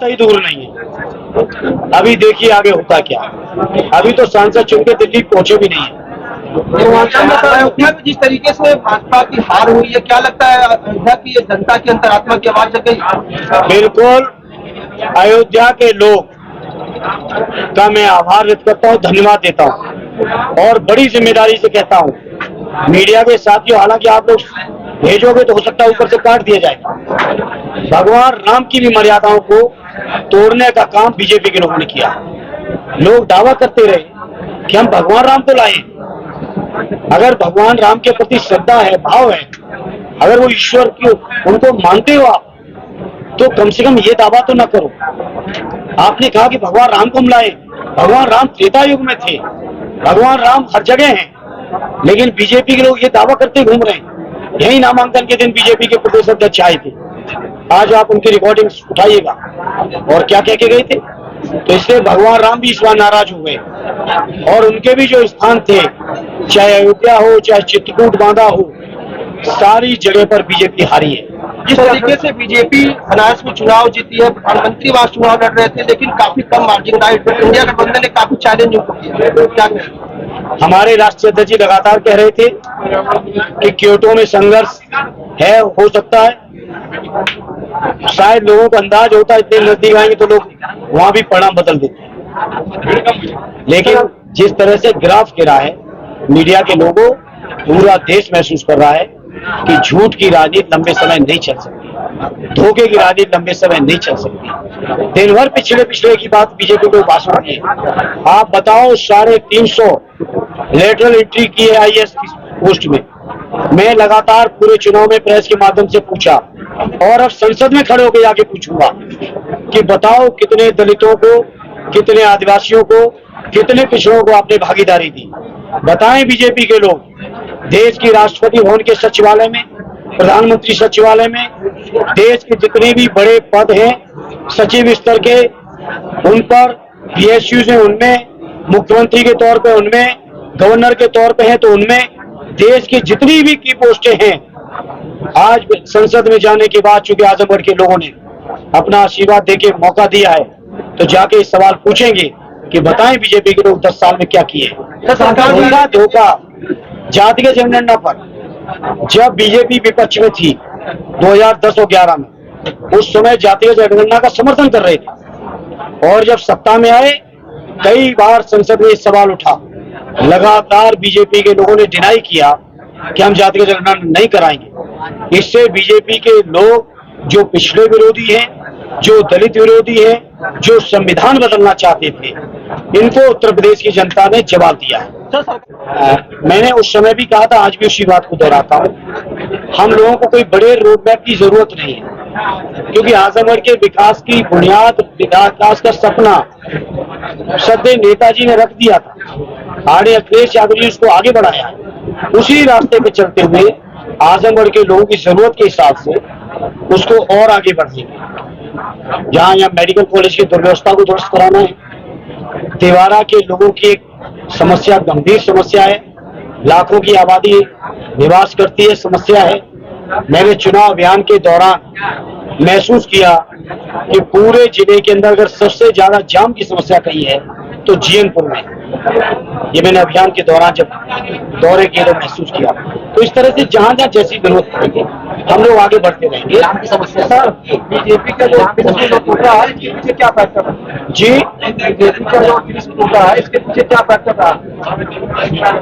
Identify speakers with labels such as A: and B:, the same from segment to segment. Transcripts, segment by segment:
A: ही दूर नहीं है। अभी देखिए आगे होता क्या। अभी तो सांसद चुन के दिल्ली पहुंचे भी नहीं है।
B: अयोध्या में जिस तरीके से भाजपा की हार हुई है, क्या लगता है अयोध्या की जनता की अंतरात्मा की आवाज जग गई?
A: बिल्कुल, अयोध्या के लोग का मैं आभार व्यक्त करता हूँ, धन्यवाद देता हूँ और बड़ी जिम्मेदारी से कहता हूँ मीडिया के साथियों, हालांकि आप लोग भेजोगे तो हो सकता है ऊपर से काट दिया जाए। भगवान राम की भी मर्यादाओं को तोड़ने का काम बीजेपी के लोगों ने किया। लोग दावा करते रहे कि हम भगवान राम को लाए। अगर भगवान राम के प्रति श्रद्धा है, भाव है, अगर वो ईश्वर की उनको मानते हो आप, तो कम से कम ये दावा तो ना करो। आपने कहा कि भगवान राम को हम लाए। भगवान राम त्रेता युग में थे, भगवान राम हर जगह हैं, लेकिन बीजेपी के लोग ये दावा करते घूम रहे हैं। यही नामांकन के दिन बीजेपी के प्रदेश अध्यक्ष आए थे, आज आप उनकी रिकॉर्डिंग्स उठाइएगा और क्या कह के गए थे। तो इसलिए भगवान राम भी इस बार नाराज हो गए और उनके भी जो स्थान थे, चाहे अयोध्या हो चाहे चित्रकूट बांधा हो, सारी जगह पर बीजेपी हारी है।
B: जिस तरीके से बीजेपी बनारस में चुनाव जीती है, प्रधानमंत्री वहां चुनाव लड़ रहे थे, लेकिन काफी कम मार्जिन रहा। इंडिया गठबंधन ने काफी चैलेंज उनको किया, क्या कहें?
A: हमारे राष्ट्रीय अध्यक्ष जी लगातार कह रहे थे कि क्योटो में संघर्ष है, हो सकता है, शायद लोगों को अंदाज होता है इतने नजदीक आएंगे तो लोग वहां भी परिणाम बदल देते हैं। लेकिन जिस तरह से ग्राफ गिरा है, मीडिया के लोगों, पूरा देश महसूस कर रहा है कि झूठ की राजनीति लंबे समय नहीं चल सकती, धोखे की राजनीति लंबे समय नहीं चल सकती। दिन भर पिछले की बात बीजेपी को भाषण दिए। आप बताओ, 350 लेटरल एंट्री की है आईएएस की पोस्ट में। मैं लगातार पूरे चुनाव में प्रेस के माध्यम से पूछा और अब संसद में खड़े होकर जाके पूछूंगा कि बताओ कितने दलितों को, कितने आदिवासियों को, कितने पिछड़ों को आपने भागीदारी दी। बताएं बीजेपी के लोग, देश की राष्ट्रपति भवन के सचिवालय में, प्रधानमंत्री सचिवालय में, देश के जितने भी बड़े पद हैं सचिव स्तर के, उन पर पीएसयू हैं, उनमें मुख्यमंत्री के तौर पे, उनमें गवर्नर के तौर पे हैं, तो उनमें देश की जितनी भी की पोस्टें हैं, आज संसद में जाने के बाद चूंकि आजमगढ़ के लोगों ने अपना आशीर्वाद देके मौका दिया है, तो जाके इस सवाल पूछेंगे कि बताएं बीजेपी के लोग 10 साल में क्या किए। धोखा जातीय जनगणना पर जब बीजेपी विपक्ष में थी 2010 और 11 में, उस समय जातीय जनगणना का समर्थन कर रहे थे और जब सत्ता में आए कई बार संसद में इस सवाल उठा। लगातार बीजेपी के लोगों ने डिनाई किया कि हम जातीय जनगणना नहीं कराएंगे। इससे बीजेपी के लोग जो पिछड़े विरोधी हैं, जो दलित विरोधी हैं, जो संविधान बदलना चाहते थे, इनको उत्तर प्रदेश की जनता ने जवाब दिया है। मैंने उस समय भी कहा था, आज भी उसी बात को दोहराता हूँ, हम लोगों को कोई बड़े रोड मैप की जरूरत नहीं है, क्योंकि आजमगढ़ के विकास की बुनियाद, विकास का सपना सदैव नेताजी ने रख दिया था। आगे अखिलेश यादव जी उसको आगे बढ़ाया, उसी रास्ते पे चलते हुए आजमगढ़ के लोगों की जरूरत के हिसाब से उसको और आगे बढ़ेंगे। जहाँ यहाँ मेडिकल कॉलेज की दुर्व्यवस्था को दुरुस्त कराना है, तिवारा के लोगों की एक समस्या, गंभीर समस्या है, लाखों की आबादी निवास करती है, समस्या है। मैंने चुनाव अभियान के दौरान महसूस किया कि पूरे जिले के अंदर अगर सबसे ज्यादा जाम की समस्या कहीं है तो जीएनपुर में। ये मैंने अभियान के दौरान जब दौरे किए तो महसूस किया। तो इस तरह से जहां जहां जैसी जरूरत पड़ेगी हम लोग आगे बढ़ते रहेंगे।
B: समस्या बीजेपी का जो टूटा है, इसके पीछे क्या फैक्टर है?
A: जी,
B: बीजेपी का जो टूटा है, इसके पीछे क्या फैक्टर रहा?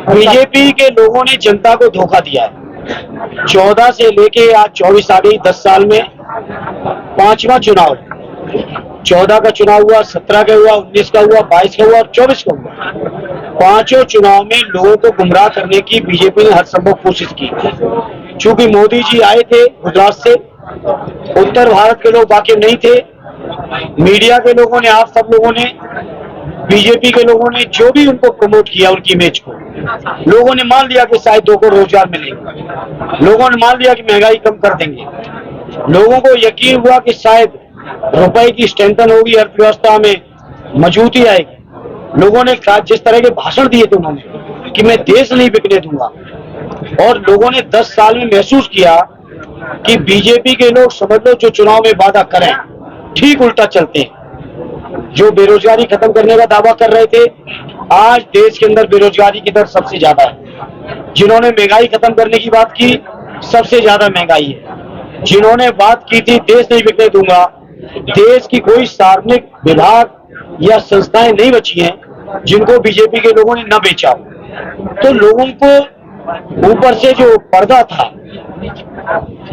A: बीजेपी के लोगों ने जनता को धोखा दिया है। 14 से लेके आज 24 आ गई, 10 साल में 5वां चुनाव है। 14 का चुनाव हुआ, 17 का हुआ, 19 का हुआ, 22 का हुआ और 24 का हुआ। पांचों चुनाव में लोगों को गुमराह करने की बीजेपी ने हर संभव कोशिश की। चूंकि मोदी जी आए थे गुजरात से, उत्तर भारत के लोग वाकिफ नहीं थे, मीडिया के लोगों ने, आप सब लोगों ने, बीजेपी के लोगों ने जो भी उनको प्रमोट किया, उनकी इमेज को, लोगों ने मान लिया कि शायद 2 को रोजगार मिलेगा, लोगों ने मान लिया कि महंगाई कम कर देंगे, लोगों को यकीन हुआ कि शायद रुपए की स्ट्रेंथन होगी, अर्थव्यवस्था में मजबूती आएगी। लोगों ने जिस तरह के भाषण दिए थे उन्होंने कि मैं देश नहीं बिकने दूंगा, और लोगों ने 10 साल में महसूस किया कि बीजेपी के लोग समझ लो जो चुनाव में वादा करें ठीक उल्टा चलते हैं। जो बेरोजगारी खत्म करने का दावा कर रहे थे, आज देश के अंदर बेरोजगारी की दर सबसे ज्यादा है। जिन्होंने महंगाई खत्म करने की बात की, सबसे ज्यादा महंगाई है। जिन्होंने बात की थी देश नहीं बिकने दूंगा, देश की कोई सार्वजनिक विभाग या संस्थाएं नहीं बची हैं जिनको बीजेपी के लोगों ने न बेचा हो। तो लोगों को ऊपर से जो पर्दा था,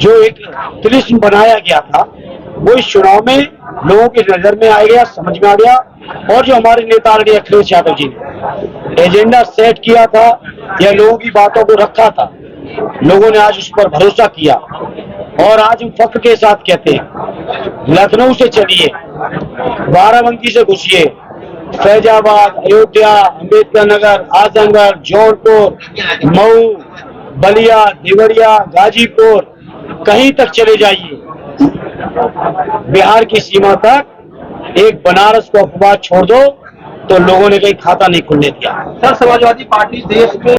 A: जो एक तिलिस्म बनाया गया था, वो इस चुनाव में लोगों की नजर में आ गया, समझ में आ गया। और जो हमारे नेता आदरणीय अखिलेश यादव जी ने एजेंडा सेट किया था या लोगों की बातों को रखा था, लोगों ने आज उस पर भरोसा किया। और आज हम फख्र के साथ कहते हैं, लखनऊ से चलिए, बाराबंकी से घुसिए, फैजाबाद, अयोध्या, अम्बेडकर नगर, आजमगढ़, जौनपुर, मऊ, बलिया, देवरिया, गाजीपुर, कहीं तक चले जाइए, बिहार की सीमा तक एक बनारस को अपवाद छोड़ दो तो लोगों ने कहीं खाता नहीं खुलने दिया।
B: सर, समाजवादी पार्टी देश में